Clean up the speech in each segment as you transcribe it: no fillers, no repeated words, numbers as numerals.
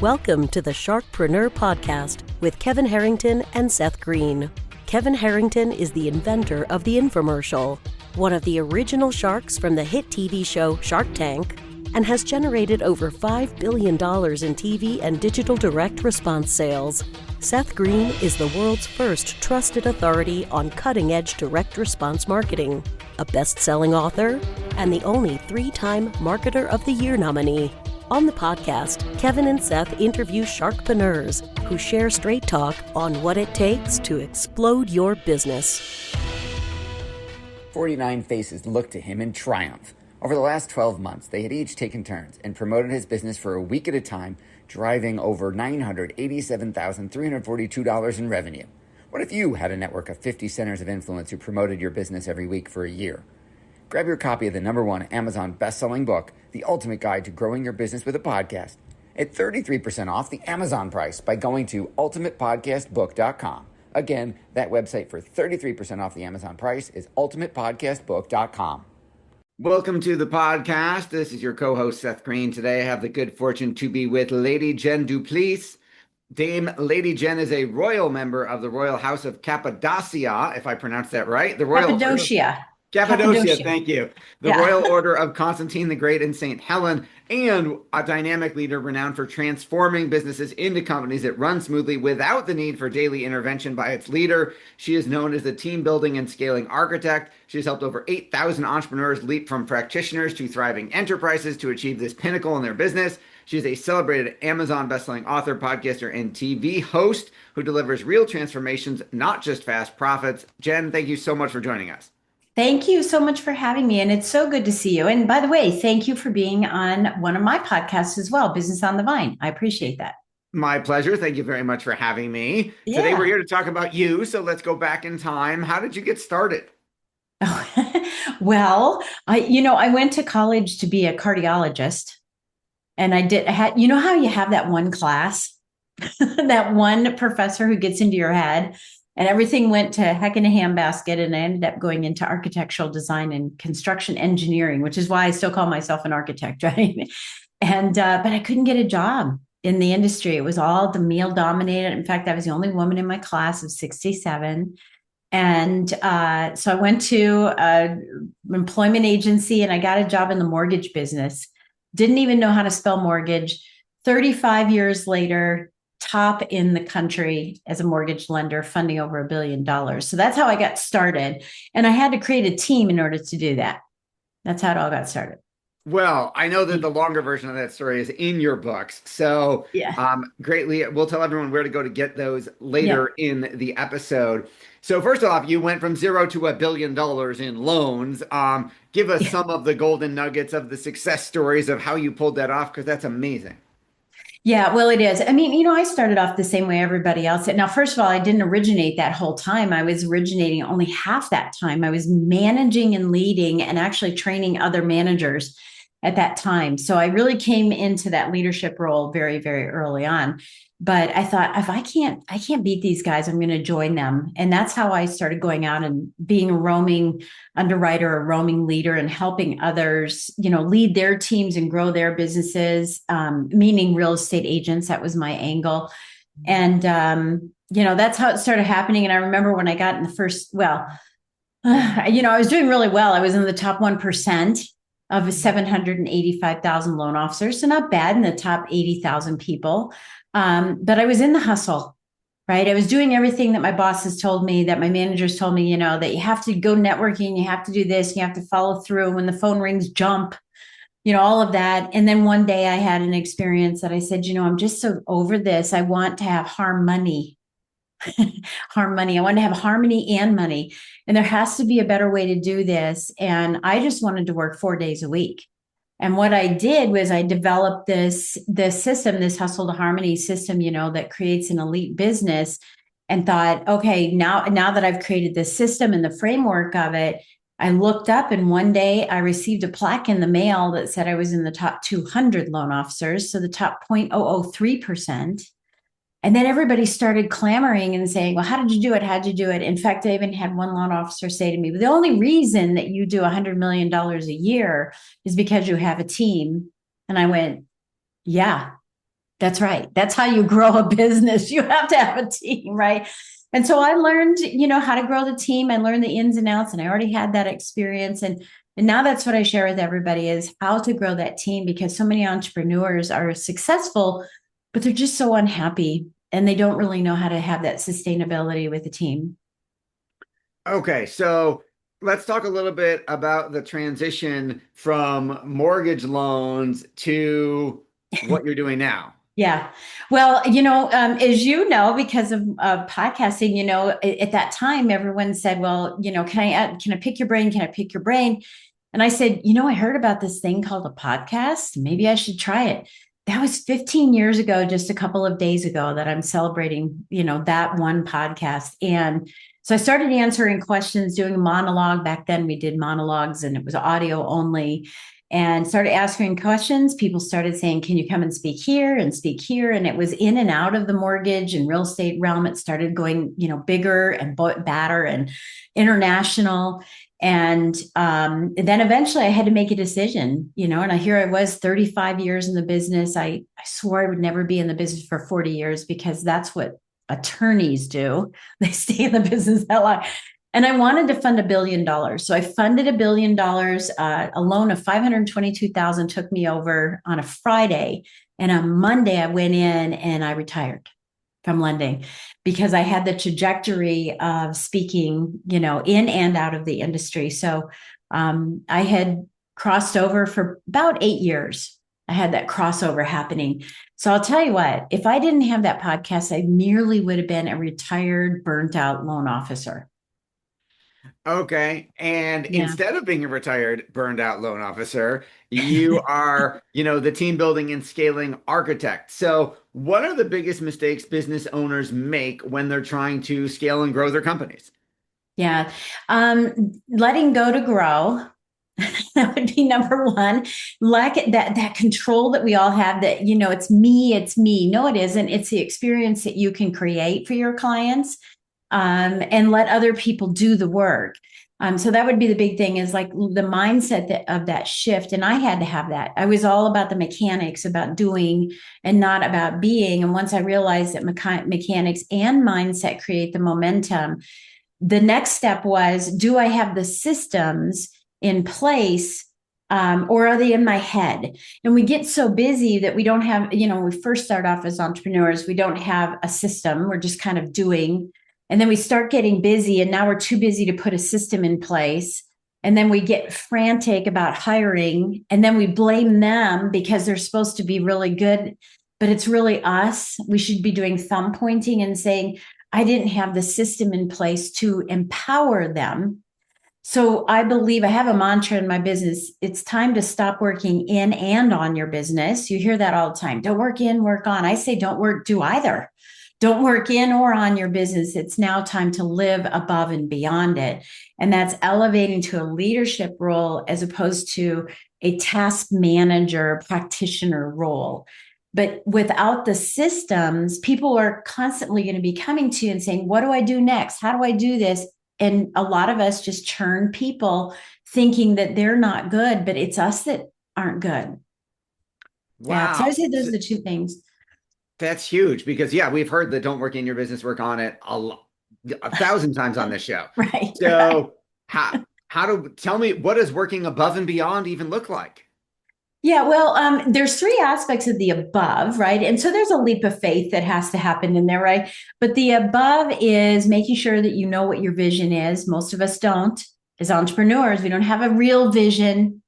Welcome to the Sharkpreneur Podcast with Kevin Harrington and Seth Green. Kevin Harrington is the inventor of the infomercial, one of the original sharks from the hit TV show Shark Tank, and has generated over $5 billion in TV and digital direct response sales. Seth Green is the world's first trusted authority on cutting-edge direct response marketing, a best-selling author, and the only 3-time Marketer of the Year nominee. On the podcast, Kevin and Seth interview sharkpreneurs who share straight talk on what it takes to explode your business. 49 faces looked to him in triumph. Over the last 12 months, they had each taken turns and promoted his business for a week at a time, driving over $987,342 in revenue. What if you had a network of 50 centers of influence who promoted your business every week for a year? Grab your copy of the #1 Amazon best-selling book, The Ultimate Guide to Growing Your Business with a Podcast, at 33% off the Amazon price by going to ultimatepodcastbook.com. Again, that website for 33% off the Amazon price is ultimatepodcastbook.com. Welcome to the podcast. This is your co-host, Seth Green. Today, I have the good fortune to be with Lady Jen Du Plessis. Dame Lady Jen is a royal member of the Royal House of Cappadocia, if I pronounced that right. The Royal Cappadocia, thank you. The Royal Order of Constantine the Great and St. Helen, and a dynamic leader renowned for transforming businesses into companies that run smoothly without the need for daily intervention by its leader. She is known as the team building and scaling architect. She has helped over 8,000 entrepreneurs leap from practitioners to thriving enterprises to achieve this pinnacle in their business. She is a celebrated Amazon bestselling author, podcaster, and TV host who delivers real transformations, not just fast profits. Jen, thank you so much for joining us. Thank you so much for having me. And it's so good to see you. And by the way, thank you for being on one of my podcasts as well, Business on the Vine. I appreciate that. My pleasure. Thank you very much for having me. Yeah. Today, we're here to talk about you. So let's go back in time. How did you get started? Well, I went to college to be a cardiologist. And I had, you know how you have that one class, that one professor who gets into your head? And everything went to heck in a handbasket, and I ended up going into architectural design and construction engineering, which is why I still call myself an architect, right? And but I couldn't get a job in the industry. It was all the male dominated. In fact, I was the only woman in my class of 67. And so I went to an employment agency, and I got a job in the mortgage business. Didn't even know how to spell mortgage. 35 years later, top in the country as a mortgage lender, funding over $1 billion. So that's how I got started. And I had to create a team in order to do that. That's how it all got started. Well, I know that the longer version of that story is in your books. So greatly, we'll tell everyone where to go to get those later in the episode. So first off, you went from 0 to $1 billion in loans. Give us some of the golden nuggets of the success stories of how you pulled that off, because that's amazing. Yeah, well, it is. I mean, I started off the same way everybody else did. Now, first of all, I didn't originate that whole time. I was originating only half that time. I was managing and leading and actually training other managers at that time. So I really came into that leadership role very, very early on. But I thought, if I can't beat these guys, I'm going to join them. And that's how I started going out and being a roaming underwriter, a roaming leader, and helping others, lead their teams and grow their businesses, meaning real estate agents. That was my angle. And, that's how it started happening. And I remember when I got in the first, I was doing really well. I was in the top 1% of 785,000 loan officers. So not bad in the top 80,000 people. But I was in the hustle, right? I was doing everything that my bosses told me, that my managers told me, that you have to go networking, you have to do this, you have to follow through. When the phone rings, jump, all of that. And then one day I had an experience that I said, I'm just so over this. I want to have harmony. Harmony. I want to have harmony and money. And there has to be a better way to do this. And I just wanted to work 4 days a week. And what I did was I developed this system, this hustle to harmony system, that creates an elite business, and thought, okay, now that I've created this system and the framework of it, I looked up, and one day I received a plaque in the mail that said I was in the top 200 loan officers, so the top 0.003%. And then everybody started clamoring and saying, well, how did you do it? How'd you do it? In fact, I even had one loan officer say to me, the only reason that you do $100 million a year is because you have a team. And I went, yeah, That's right. That's how you grow a business. You have to have a team, right? And so I learned, how to grow the team. I learned the ins and outs, and I already had that experience. And now that's what I share with everybody is how to grow that team, because so many entrepreneurs are successful, but they're just so unhappy and they don't really know how to have that sustainability with the team. Okay, so let's talk a little bit about the transition from mortgage loans to what you're doing now. Yeah. Well, as you know, because of podcasting, at that time, everyone said, well, can I pick your brain? Can I pick your brain? And I said, I heard about this thing called a podcast. Maybe I should try it. That was 15 years ago, just a couple of days ago, that I'm celebrating, that one podcast. And so I started answering questions, doing a monologue. Back then we did monologues and it was audio only, and started asking questions. People started saying, can you come and speak here and speak here? And it was in and out of the mortgage and real estate realm. It started going, bigger and badder and international. And then eventually I had to make a decision, and here I was 35 years in the business. I swore I would never be in the business for 40 years because that's what attorneys do. They stay in the business that long. And I wanted to fund $1 billion. So I funded $1 billion. A loan of 522,000 took me over on a Friday. And on Monday, I went in and I retired from lending because I had the trajectory of speaking, in and out of the industry. So I had crossed over for about 8 years. I had that crossover happening. So I'll tell you what, if I didn't have that podcast, I merely would have been a retired, burnt out loan officer. Okay. And Yeah. instead of being a retired, burned out loan officer, you are, the team building and scaling architect. So, what are the biggest mistakes business owners make when they're trying to scale and grow their companies? Yeah. Letting go to grow. That would be number one. Lack that control that we all have that, it's me. No, it isn't. It's the experience that you can create for your clients, and let other people do the work. So that would be the big thing, is like the mindset of that shift. And I had to have that. I was all about the mechanics, about doing and not about being. And once I realized that mechanics and mindset create the momentum, the next step was, do I have the systems in place, or are they in my head? And we get so busy that we don't have, when we first start off as entrepreneurs, we don't have a system. We're just kind of doing. And then we start getting busy, and now we're too busy to put a system in place. And then we get frantic about hiring, and then we blame them because they're supposed to be really good, but it's really us. We should be doing thumb pointing and saying, I didn't have the system in place to empower them. So I believe I have a mantra in my business. It's time to stop working in and on your business. You hear that all the time. Don't work in, work on. I say, don't do either. Don't work in or on your business. It's now time to live above and beyond it. And that's elevating to a leadership role as opposed to a task manager, practitioner role. But without the systems, people are constantly going to be coming to you and saying, what do I do next? How do I do this? And a lot of us just churn people thinking that they're not good, but it's us that aren't good. Wow. Yeah. So I would say those are the two things. That's huge because, yeah, we've heard the don't work in your business, work on it 1,000 times on this show. Right. So tell me, what does working above and beyond even look like? Yeah, well, there's three aspects of the above, right? And so there's a leap of faith that has to happen in there, right? But the above is making sure that you know what your vision is. Most of us don't. As entrepreneurs, we don't have a real vision.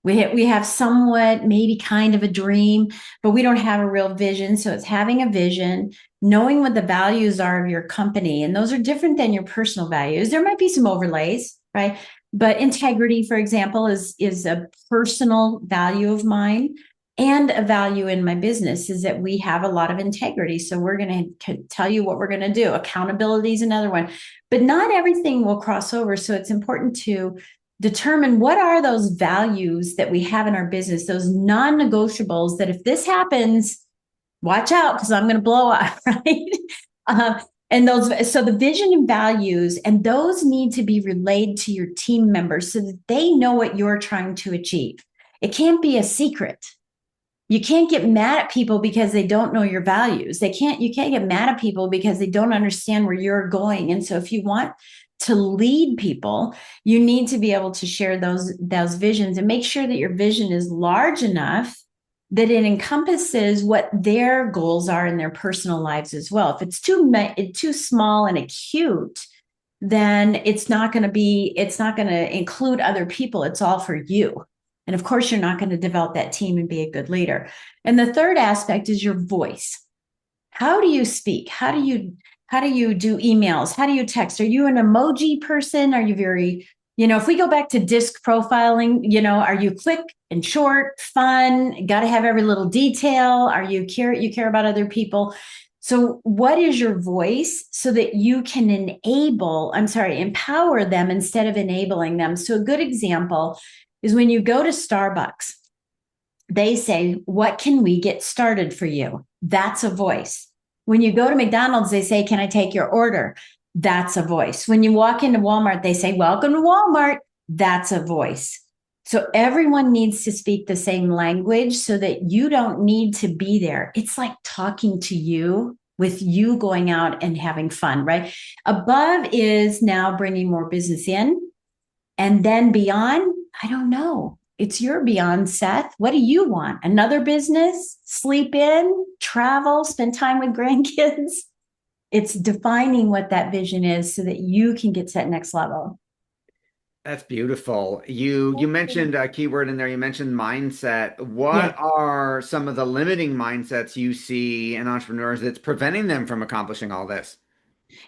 We have somewhat, maybe kind of a dream, but we don't have a real vision. So it's having a vision, knowing what the values are of your company. And those are different than your personal values. There might be some overlays, right? But integrity, for example, is a personal value of mine, and a value in my business is that we have a lot of integrity. So we're going to tell you what we're going to do. Accountability is another one, but not everything will cross over. So it's important to determine what are those values that we have in our business, those non-negotiables that if this happens, watch out because I'm going to blow up, right? And so the vision and values, and those need to be relayed to your team members so that they know what you're trying to achieve. It can't be a secret. You can't get mad at people because they don't know your values. You can't get mad at people because they don't understand where you're going. And so if you want to lead people, you need to be able to share those visions and make sure that your vision is large enough that it encompasses what their goals are in their personal lives as well. If it's too small and acute, then it's not going to include other people. It's all for you. And of course, you're not going to develop that team and be a good leader. And the third aspect is your voice. How do you speak? How do you do emails? How do you text? Are you an emoji person? Are you very, if we go back to disc profiling, are you quick and short, fun, got to have every little detail? Are you you care about other people? So what is your voice so that you can empower them instead of enabling them? So a good example is when you go to Starbucks, they say, what can we get started for you? That's a voice. When you go to McDonald's, they say, can I take your order? That's a voice. When you walk into Walmart, they say, welcome to Walmart. That's a voice. So everyone needs to speak the same language so that you don't need to be there. It's like talking to you with you going out and having fun, right? Above is now bringing more business in. And then beyond, I don't know. It's your beyond, Seth. What do you want? Another business? Sleep in? Travel? Spend time with grandkids? It's defining what that vision is so that you can get to that next level. That's beautiful. You mentioned a keyword in there. You mentioned mindset. What are some of the limiting mindsets you see in entrepreneurs that's preventing them from accomplishing all this?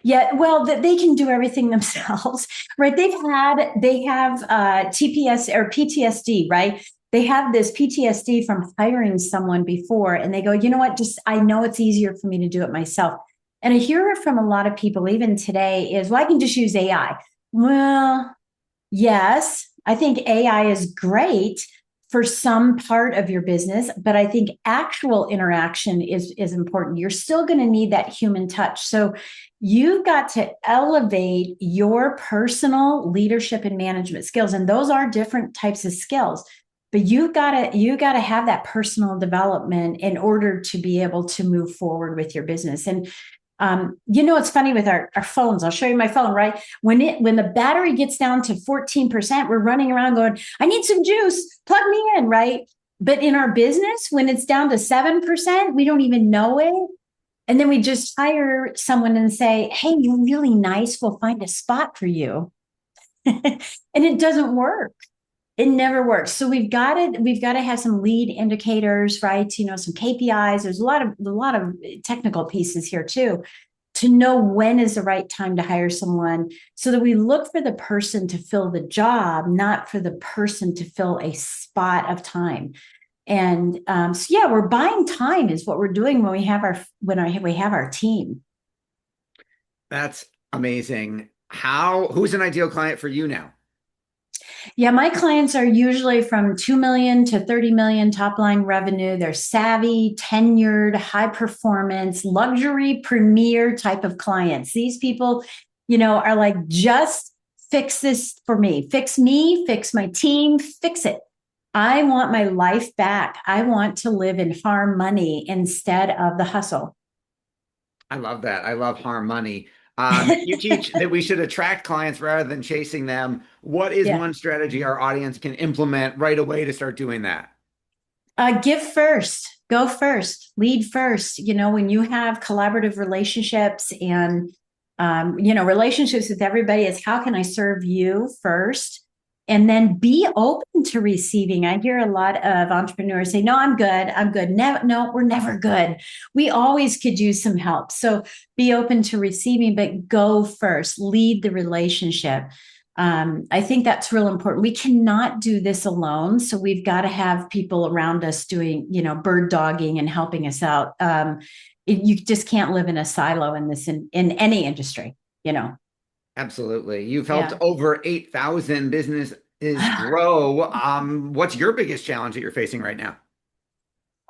Yeah, well, they can do everything themselves, right? They have TPS or PTSD, right? They have this PTSD from hiring someone before, and they go, you know what? I know it's easier for me to do it myself. And I hear it from a lot of people, even today, is, well, I can just use AI. Well, yes, I think AI is great for some part of your business, but I think actual interaction is important. You're still going to need that human touch. So you've got to elevate your personal leadership and management skills. And those are different types of skills, but you got to have that personal development in order to be able to move forward with your business. And it's funny with our phones. I'll show you my phone, right? When the battery gets down to 14%, we're running around going, I need some juice, plug me in, right? But in our business, when it's down to 7%, we don't even know it. And then we just hire someone and say, hey, you're really nice. We'll find a spot for you. And it doesn't work. It never works. So we've got to have some lead indicators, right? Some KPIs. There's a lot of technical pieces here too, to know when is the right time to hire someone, so that we look for the person to fill the job, not for the person to fill a spot of time. And we're buying time is what we're doing when we have our team. That's amazing. Who's an ideal client for you now? Yeah, my clients are usually from 2 million to 30 million top line revenue. They're savvy, tenured, high performance, luxury, premier type of clients. These people, are like, just fix this for me, fix my team, fix it. I want my life back. I want to live in harmony instead of the hustle. I love that. I love Harmoney. You teach that we should attract clients rather than chasing them. What is one strategy our audience can implement right away to start doing that? Give first, go first, lead first. When you have collaborative relationships and, relationships with everybody, is how can I serve you first? And then be open to receiving. I hear a lot of entrepreneurs say, no, I'm good. No, we're never good. We always could use some help. So be open to receiving, but go first, lead the relationship. I think that's real important. We cannot do this alone. So we've got to have people around us doing, bird dogging and helping us out. You just can't live in a silo in any industry, Absolutely. You've helped over 8,000 businesses grow. What's your biggest challenge that you're facing right now?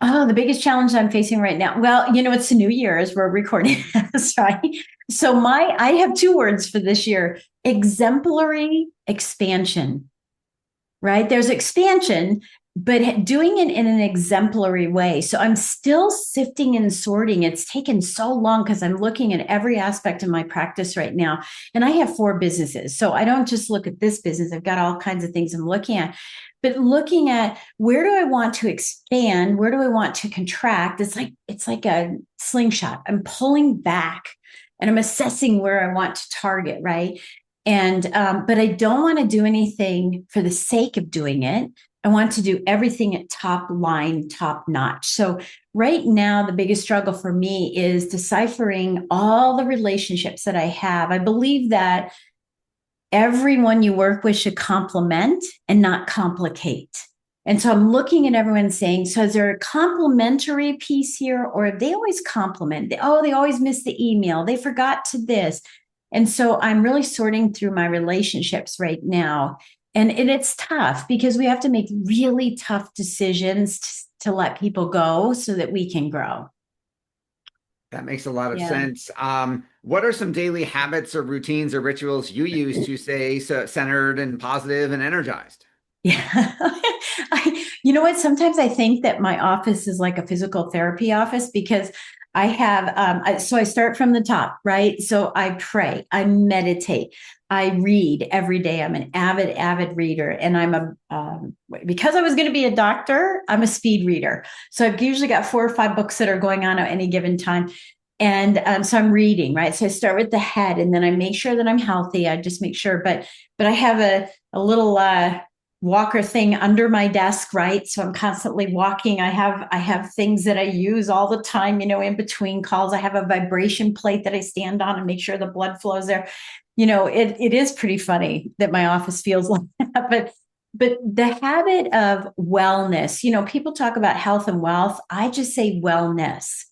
Oh, the biggest challenge I'm facing right now. Well, it's the new year as we're recording this, right? So I have 2 words for this year: exemplary expansion, right? There's expansion, but doing it in an exemplary way. So I'm still sifting and sorting. It's taken so long because I'm looking at every aspect of my practice right now. And I have 4 businesses. So I don't just look at this business. I've got all kinds of things I'm looking at. But looking at where do I want to expand? Where do I want to contract? It's like a slingshot. I'm pulling back and I'm assessing where I want to target, right? And but I don't want to do anything for the sake of doing it. I want to do everything at top line, top notch. So right now, the biggest struggle for me is deciphering all the relationships that I have. I believe that everyone you work with should complement and not complicate. And so I'm looking at everyone saying, so is there a complementary piece here, or they always compliment? They always miss the email. They forgot to this. And so I'm really sorting through my relationships right now. And it's tough because we have to make really tough decisions to let people go so that we can grow. That makes a lot of sense. What are some daily habits or routines or rituals you use to stay centered and positive and energized? Yeah. You know what? Sometimes I think that my office is like a physical therapy office because I have, so I start from the top, right? So I pray, I meditate, I read every day. I'm an avid reader. And because I was going to be a doctor, I'm a speed reader. So I've usually got 4 or 5 books that are going on at any given time. And so I'm reading, right? So I start with the head and then I make sure that I'm healthy. I just make sure, but I have a little, walker thing under my desk, right? So I'm constantly walking. I have things that I use all the time, in between calls. I have a vibration plate that I stand on and make sure the blood flows there. It is pretty funny that my office feels like that, but the habit of wellness, people talk about health and wealth. I just say wellness.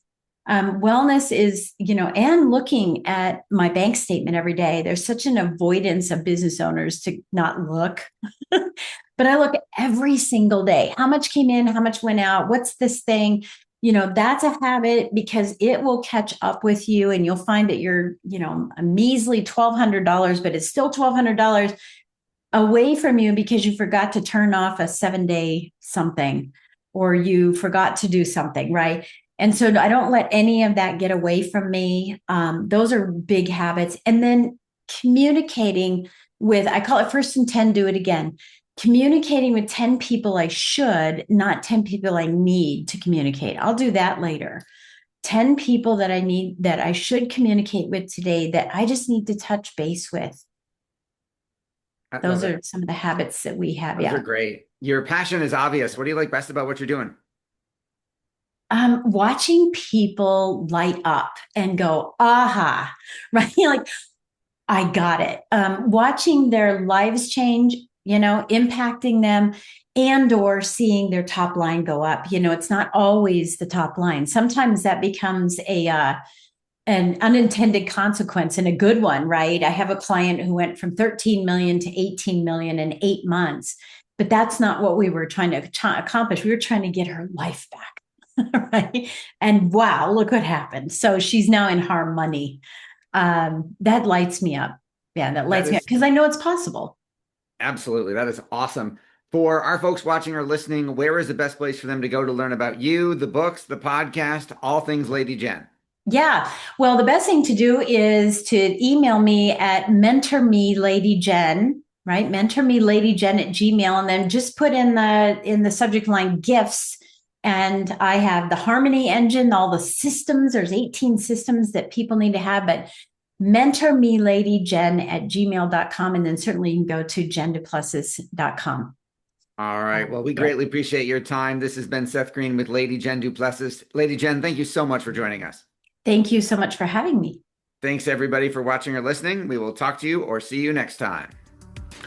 Wellness is, and looking at my bank statement every day. There's such an avoidance of business owners to not look, but I look every single day. How much came in? How much went out? What's this thing? That's a habit because it will catch up with you and you'll find that you're, a measly $1,200, but it's still $1,200 away from you because you forgot to turn off a 7-day something or you forgot to do something, right? And so I don't let any of that get away from me. Those are big habits. And then communicating with, I call it first and 10, do it again. Communicating with 10 people I should, not 10 people I need to communicate. I'll do that later. 10 people that I should communicate with today that I just need to touch base with. Those are some of the habits that we have. Those are great. Your passion is obvious. What do you like best about what you're doing? Watching people light up and go, aha, right? Like, I got it. Watching their lives change, impacting them and or seeing their top line go up. It's not always the top line. Sometimes that becomes an unintended consequence and a good one, right? I have a client who went from 13 million to 18 million in 8 months, but that's not what we were trying to accomplish. We were trying to get her life back. Right. And wow, look what happened. So she's now in Harmoney. That lights me up. Yeah, that lights me up because I know it's possible. Absolutely. That is awesome. For our folks watching or listening, where is the best place for them to go to learn about you, the books, the podcast, all things Lady Jen? Yeah. Well, the best thing to do is to email me at mentormeladyjen, right? mentormeladyjen@gmail.com, and then just put in the subject line gifts. And I have the Harmoney engine, all the systems. There's 18 systems that people need to have, but mentormeladyjen@gmail.com. And then certainly you can go to jenduplessis.com. All right. Well, we greatly appreciate your time. This has been Seth Green with Lady Jen Du Plessis. Lady Jen, thank you so much for joining us. Thank you so much for having me. Thanks, everybody, for watching or listening. We will talk to you or see you next time.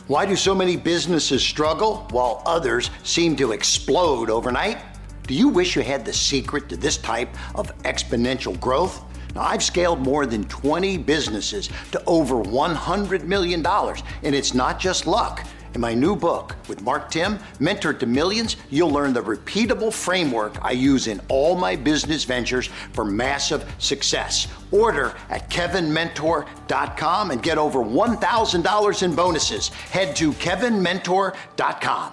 Why do so many businesses struggle while others seem to explode overnight? Do you wish you had the secret to this type of exponential growth? Now, I've scaled more than 20 businesses to over $100 million, and it's not just luck. In my new book with Mark Tim, Mentor to Millions, you'll learn the repeatable framework I use in all my business ventures for massive success. Order at kevinmentor.com and get over $1,000 in bonuses. Head to kevinmentor.com.